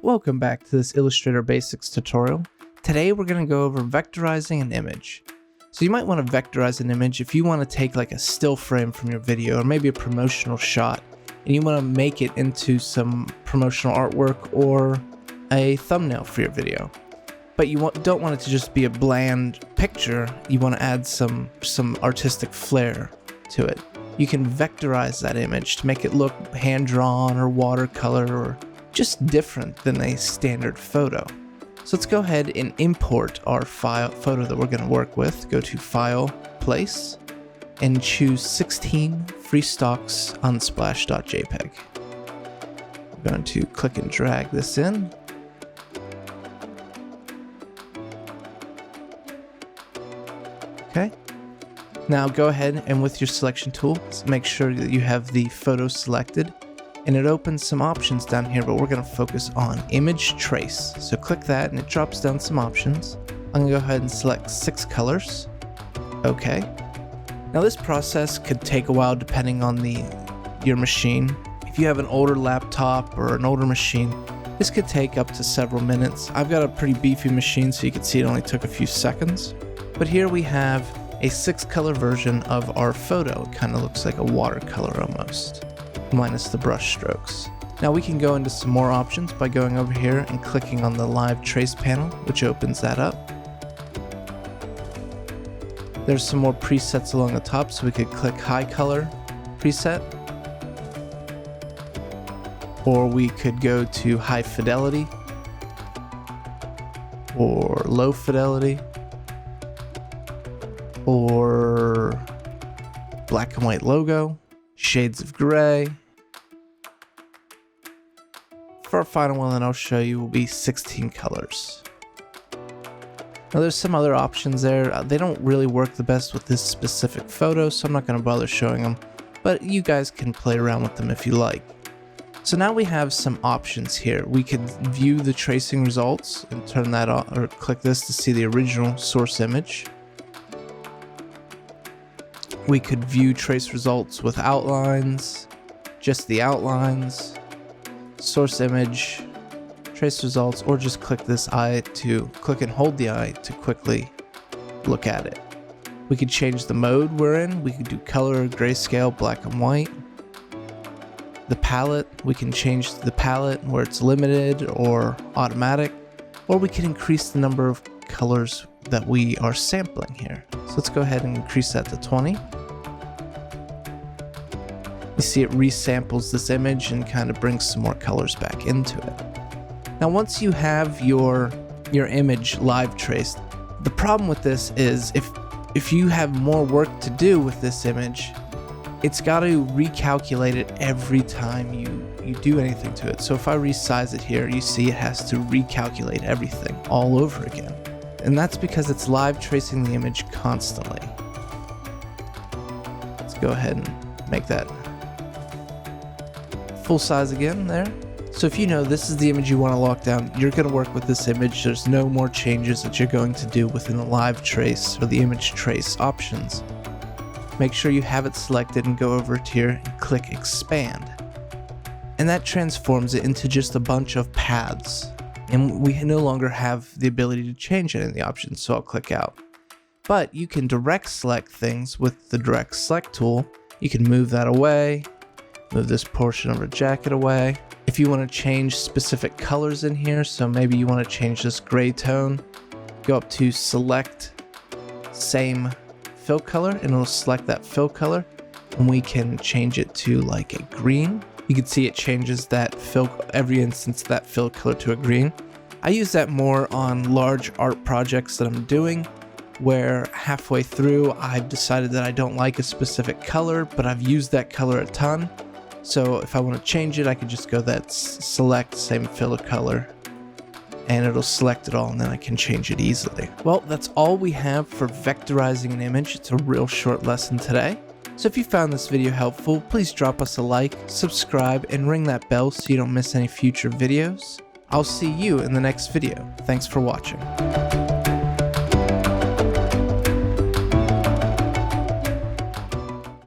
Welcome back to this Illustrator Basics tutorial. Today we're going to go over vectorizing an image. So you might want to vectorize an image if you want to take like a still frame from your video or maybe a promotional shot and you want to make it into some promotional artwork or a thumbnail for your video. But you don't want it to just be a bland picture, you want to add some artistic flair to it. You can vectorize that image to make it look hand-drawn or watercolor or just different than a standard photo. So let's go ahead and import our photo that we're going to work with. Go to File, Place, and choose 16 free stocks unsplash.jpg. We're going to click and drag this in. Okay. Now go ahead and with your selection tool, make sure that you have the photo selected. And it opens some options down here, but we're going to focus on image trace. So click that and it drops down some options. I'm going to go ahead and select 6 colors. Okay. Now this process could take a while depending on your machine. If you have an older laptop or an older machine, this could take up to several minutes. I've got a pretty beefy machine, so you can see it only took a few seconds. But here we have a 6-color version of our photo. It kind of looks like a watercolor almost, minus the brush strokes. Now we can go into some more options by going over here and clicking on the live trace panel, which opens that up. There's some more presets along the top, so we could click high color preset, or we could go to high fidelity or low fidelity or black and white logo, shades of gray. For our final one that I'll show you will be 16 colors. Now there's some other options there. They don't really work the best with this specific photo, so I'm not going to bother showing them, but you guys can play around with them if you like. So now we have some options here. We could view the tracing results and turn that on, or click this to see the original source image. We could view trace results with outlines, just the outlines, source image, trace results, or just click this eye to click and hold the eye to quickly look at it. We could change the mode we're in. We could do color, grayscale, black and white. The palette, we can change the palette where it's limited or automatic, or we can increase the number of colors that we are sampling here. So let's go ahead and increase that to 20. You see it resamples this image and kind of brings some more colors back into it. Now once you have your image live traced, the problem with this is if you have more work to do with this image, it's got to recalculate it every time you do anything to it. So if I resize it here, you see it has to recalculate everything all over again. And that's because it's live tracing the image constantly. Let's go ahead and make that full size again there. So if you know this is the image you want to lock down, you're going to work with this image. There's no more changes that you're going to do within the live trace or the image trace options. Make sure you have it selected and go over to here and click expand. And that transforms it into just a bunch of paths. And we no longer have the ability to change any of the options, so I'll click out. But you can direct select things with the direct select tool. You can move that away, move this portion of a jacket away. If you want to change specific colors in here, so maybe you want to change this gray tone, go up to select same fill color and it'll select that fill color, and we can change it to like a green. You can see it changes that fill every instance that fill color to a green. I use that more on large art projects that I'm doing, where halfway through I've decided that I don't like a specific color, but I've used that color a ton. So if I want to change it, I can just go that select same fill color and it'll select it all, and then I can change it easily. Well, that's all we have for vectorizing an image. It's a real short lesson today. So if you found this video helpful, please drop us a like, subscribe, and ring that bell so you don't miss any future videos. I'll see you in the next video. Thanks for watching.